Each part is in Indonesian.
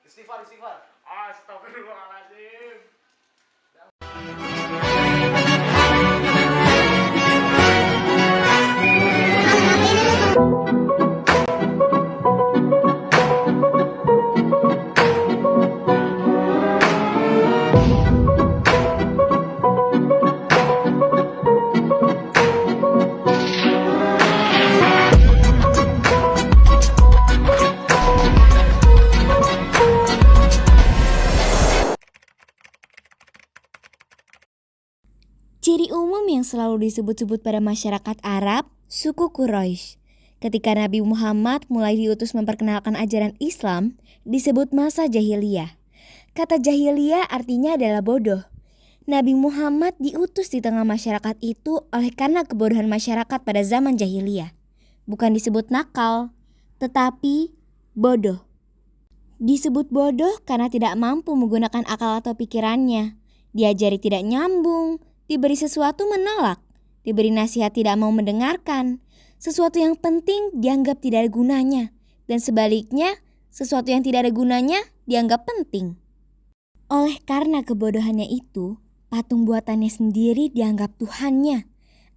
Istighfar, istighfar. Astagfirullahaladzim. Ciri umum yang selalu disebut-sebut pada masyarakat Arab, suku Quraisy. Ketika Nabi Muhammad mulai diutus memperkenalkan ajaran Islam, disebut masa jahiliyah. Kata jahiliyah artinya adalah bodoh. Nabi Muhammad diutus di tengah masyarakat itu oleh karena kebodohan masyarakat pada zaman jahiliyah. Bukan disebut nakal, tetapi bodoh. Disebut bodoh karena tidak mampu menggunakan akal atau pikirannya. Diajari tidak nyambung, diberi sesuatu menolak, diberi nasihat tidak mau mendengarkan, sesuatu yang penting dianggap tidak ada gunanya, dan sebaliknya sesuatu yang tidak ada gunanya dianggap penting. Oleh karena kebodohannya itu, patung buatannya sendiri dianggap Tuhannya,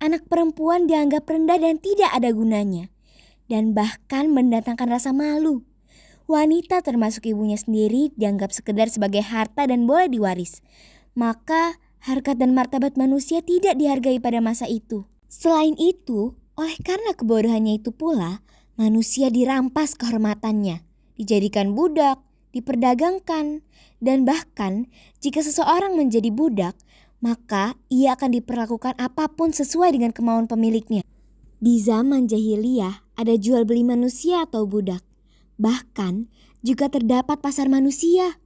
anak perempuan dianggap rendah dan tidak ada gunanya, dan bahkan mendatangkan rasa malu. Wanita termasuk ibunya sendiri dianggap sekedar sebagai harta dan boleh diwaris. Maka harkat dan martabat manusia tidak dihargai pada masa itu. Selain itu, oleh karena kebodohannya itu pula, manusia dirampas kehormatannya, dijadikan budak, diperdagangkan, dan bahkan jika seseorang menjadi budak, maka ia akan diperlakukan apapun sesuai dengan kemauan pemiliknya. Di zaman jahiliyah ada jual beli manusia atau budak. Bahkan juga terdapat pasar manusia.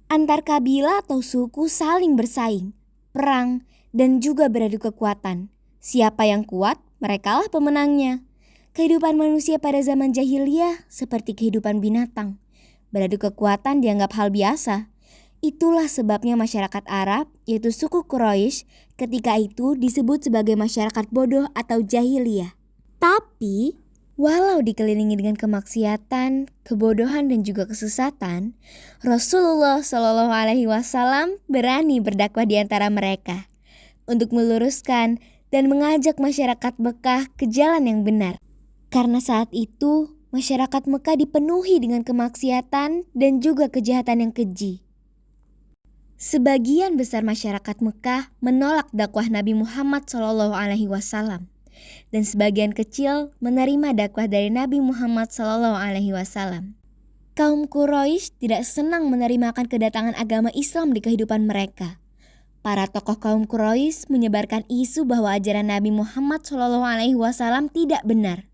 Antar kabilah atau suku saling bersaing, perang, dan juga beradu kekuatan. Siapa yang kuat, merekalah pemenangnya. Kehidupan manusia pada zaman jahiliyah seperti kehidupan binatang. Beradu kekuatan dianggap hal biasa. Itulah sebabnya masyarakat Arab, yaitu suku Quraisy, ketika itu disebut sebagai masyarakat bodoh atau jahiliyah. Tapi walau dikelilingi dengan kemaksiatan, kebodohan dan juga kesesatan, Rasulullah Shallallahu Alaihi Wasallam berani berdakwah di antara mereka untuk meluruskan dan mengajak masyarakat Mekah ke jalan yang benar. Karena saat itu masyarakat Mekah dipenuhi dengan kemaksiatan dan juga kejahatan yang keji. Sebagian besar masyarakat Mekah menolak dakwah Nabi Muhammad Shallallahu Alaihi Wasallam. Dan sebagian kecil menerima dakwah dari Nabi Muhammad SAW. Kaum Quraisy tidak senang menerimakan kedatangan agama Islam di kehidupan mereka. Para tokoh kaum Quraisy menyebarkan isu bahwa ajaran Nabi Muhammad SAW tidak benar,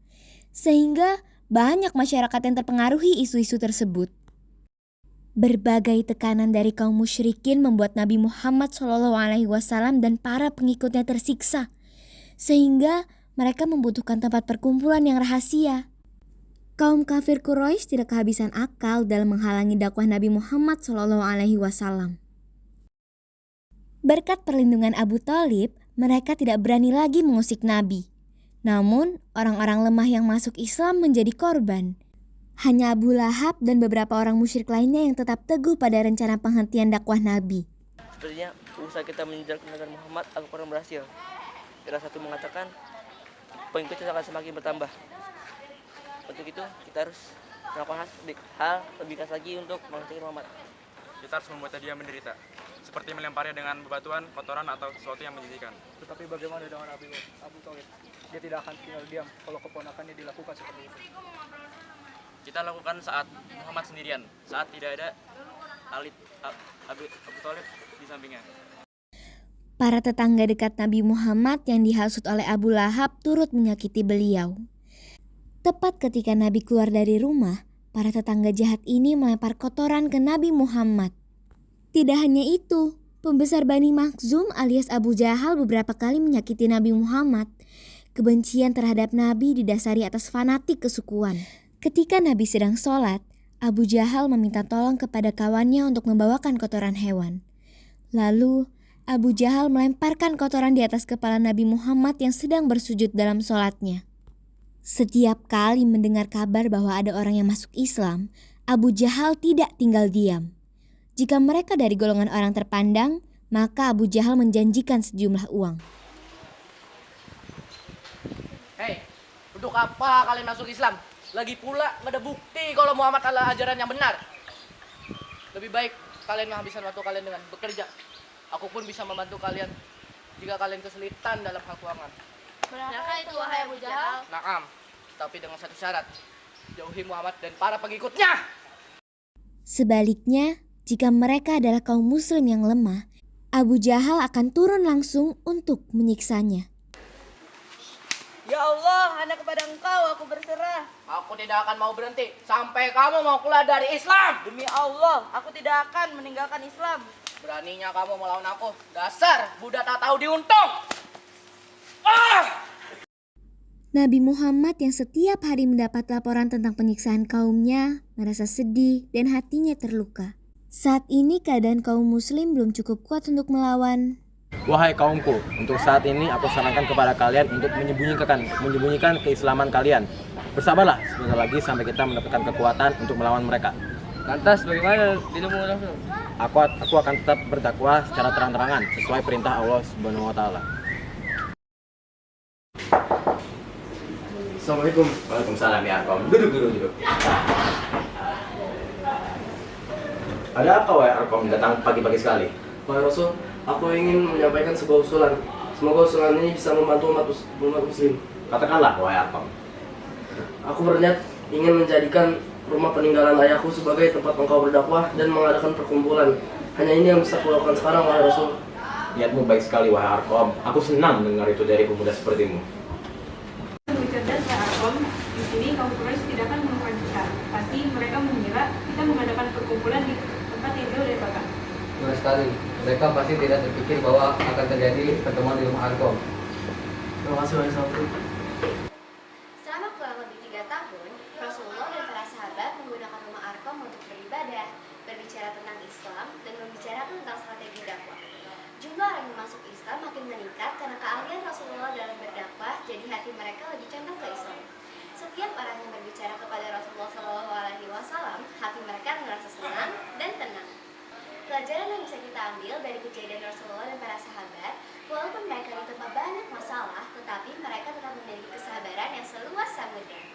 sehingga banyak masyarakat yang terpengaruhi isu-isu tersebut. Berbagai tekanan dari kaum musyrikin membuat Nabi Muhammad SAW dan para pengikutnya tersiksa, sehingga mereka membutuhkan tempat perkumpulan yang rahasia. Kaum kafir Quraisy tidak kehabisan akal dalam menghalangi dakwah Nabi Muhammad SAW. Berkat perlindungan Abu Thalib, mereka tidak berani lagi mengusik Nabi. Namun, orang-orang lemah yang masuk Islam menjadi korban. Hanya Abu Lahab dan beberapa orang musyrik lainnya yang tetap teguh pada rencana penghentian dakwah Nabi. Sepertinya usaha kita menjelaskan negara Muhammad Al-Quran berhasil. Salah satu mengatakan pengikutnya akan semakin bertambah. Untuk itu kita harus melakukan hal lebih keras lagi untuk menghentikan Muhammad. Kita harus membuat dia menderita, seperti melempari dengan bebatuan, kotoran atau sesuatu yang menjijikan. Tetapi bagaimana dengan Abu Thalib? Dia tidak akan tinggal diam kalau keponakannya dilakukan seperti itu. Kita lakukan saat Muhammad sendirian, saat tidak ada Abu Thalib di sampingnya. Para tetangga dekat Nabi Muhammad yang dihasut oleh Abu Lahab turut menyakiti beliau. Tepat ketika Nabi keluar dari rumah, para tetangga jahat ini melempar kotoran ke Nabi Muhammad. Tidak hanya itu, pembesar Bani Makhzum alias Abu Jahal beberapa kali menyakiti Nabi Muhammad. Kebencian terhadap Nabi didasari atas fanatik kesukuan. Ketika Nabi sedang sholat, Abu Jahal meminta tolong kepada kawannya untuk membawakan kotoran hewan. Lalu Abu Jahal melemparkan kotoran di atas kepala Nabi Muhammad yang sedang bersujud dalam sholatnya. Setiap kali mendengar kabar bahwa ada orang yang masuk Islam, Abu Jahal tidak tinggal diam. Jika mereka dari golongan orang terpandang, maka Abu Jahal menjanjikan sejumlah uang. Hei, untuk apa kalian masuk Islam? Lagi pula nggak ada bukti kalau Muhammad adalah ajaran yang benar. Lebih baik kalian menghabiskan waktu kalian dengan bekerja. Aku pun bisa membantu kalian jika kalian kesulitan dalam hal keuangan. Benarkah itu wahai Abu Jahal? Naam, tapi dengan satu syarat. Jauhi Muhammad dan para pengikutnya. Sebaliknya, jika mereka adalah kaum muslim yang lemah, Abu Jahal akan turun langsung untuk menyiksanya. Ya Allah, hanya kepada Engkau aku berserah. Aku tidak akan mau berhenti sampai kamu mau keluar dari Islam. Demi Allah, aku tidak akan meninggalkan Islam. Beraninya kamu melawan aku. Dasar budak tak tahu diuntung. Nabi Muhammad yang setiap hari mendapat laporan tentang penyiksaan kaumnya merasa sedih dan hatinya terluka. Saat ini keadaan kaum muslim belum cukup kuat untuk melawan. Wahai kaumku, untuk saat ini aku sarankan kepada kalian untuk menyembunyikan keislaman kalian. Bersabarlah sebentar lagi sampai kita mendapatkan kekuatan untuk melawan mereka. Lantas bagaimana dirimu Rasul? Aku akan tetap berdakwah secara terang-terangan sesuai perintah Allah Subhanahu wa taala. Assalamualaikum. Waalaikumsalam ya Arkom. Duduk. Ada apa wahai Arkom datang pagi-pagi sekali? Wahai Rasul, aku ingin menyampaikan sebuah usulan. Semoga usulan ini bisa membantu umat muslim. Katakanlah wahai Arkom. Aku berniat ingin menjadikan rumah peninggalan ayahku sebagai tempat engkau berdakwah dan mengadakan perkumpulan. Hanya ini yang bisa kulakukan sekarang wahai Rasul. Niatmu baik sekali wahai Arkom. Aku senang mendengar itu dari pemuda sepertimu. Cerdas ya Arkom, di sini kaum Quraisy tidak akan menemukan kita. Pasti mereka mengira kita mengadakan perkumpulan di tempat yang jauh dari Mekah. Benar sekali. Mereka pasti tidak terpikir bahwa akan terjadi pertemuan di rumah Arkom. Terima kasih wahai sahabatku. Selama kurang lebih 3 tahun, Rasulullah dan para sahabat menggunakan rumah Arkom untuk beribadah, berbicara tentang Islam, dan membicarakan tentang strategi dakwah. Jumlah orang yang masuk Islam makin meningkat karena keahlian Rasulullah dalam berdakwah, jadi hati mereka lebih condong ke Islam. Setiap orang yang berbicara kepada Rasulullah SAW, hati mereka merasa senang dan tenang. Pelajaran yang bisa kita ambil dari kejadian Rasulullah dan para sahabat, walaupun mereka ditimpa banyak masalah, tetapi mereka tetap memiliki kesabaran yang seluas samudra.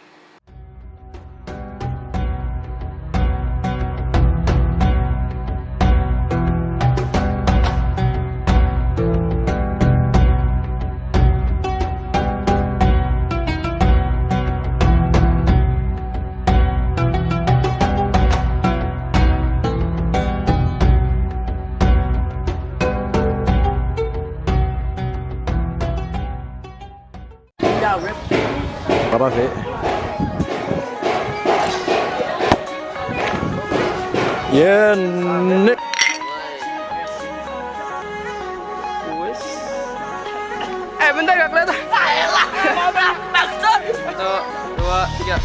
Apa sih? Nek. Bentar gak kelihatan. Maksud. 1, 2, 3.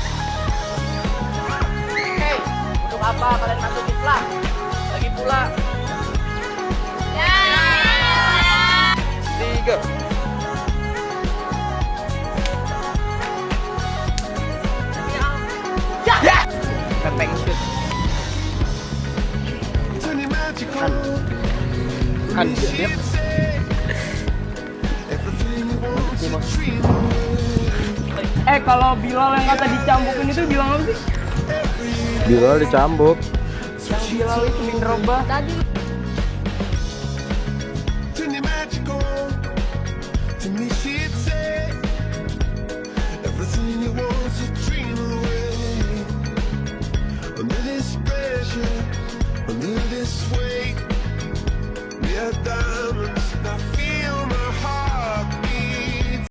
Hei, untuk apa kalian masuk Islam? Lagi pula. 3. Kenteng shoot. Kan dia. Kalau Bilal yang kata dicambukin itu bilang apa sih? Bilal dicambuk. Yang Bilal itu minrobah tadi.